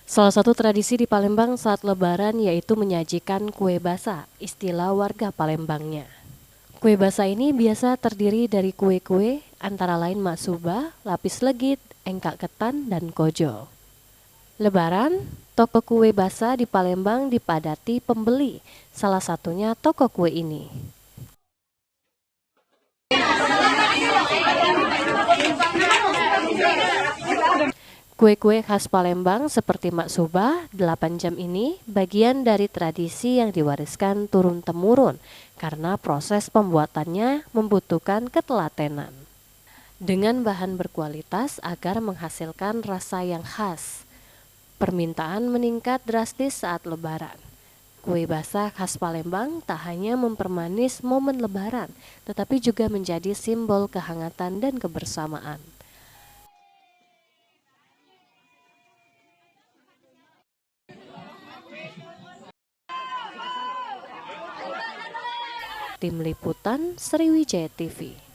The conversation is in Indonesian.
Salah satu tradisi di Palembang saat Lebaran yaitu menyajikan kue basah, istilah warga Palembangnya. Kue basah ini biasa terdiri dari kue-kue antara lain maksuba, lapis legit, engkak ketan, dan kojo. Lebaran, toko kue basah di Palembang dipadati pembeli, salah satunya toko kue ini. Kue-kue khas Palembang seperti maksuba 8 jam ini bagian dari tradisi yang diwariskan turun-temurun karena proses pembuatannya membutuhkan ketelatenan. Dengan bahan berkualitas agar menghasilkan rasa yang khas. Permintaan meningkat drastis saat Lebaran. Kue basah khas Palembang tak hanya mempermanis momen Lebaran, tetapi juga menjadi simbol kehangatan dan kebersamaan. Tim Liputan Sriwijaya TV.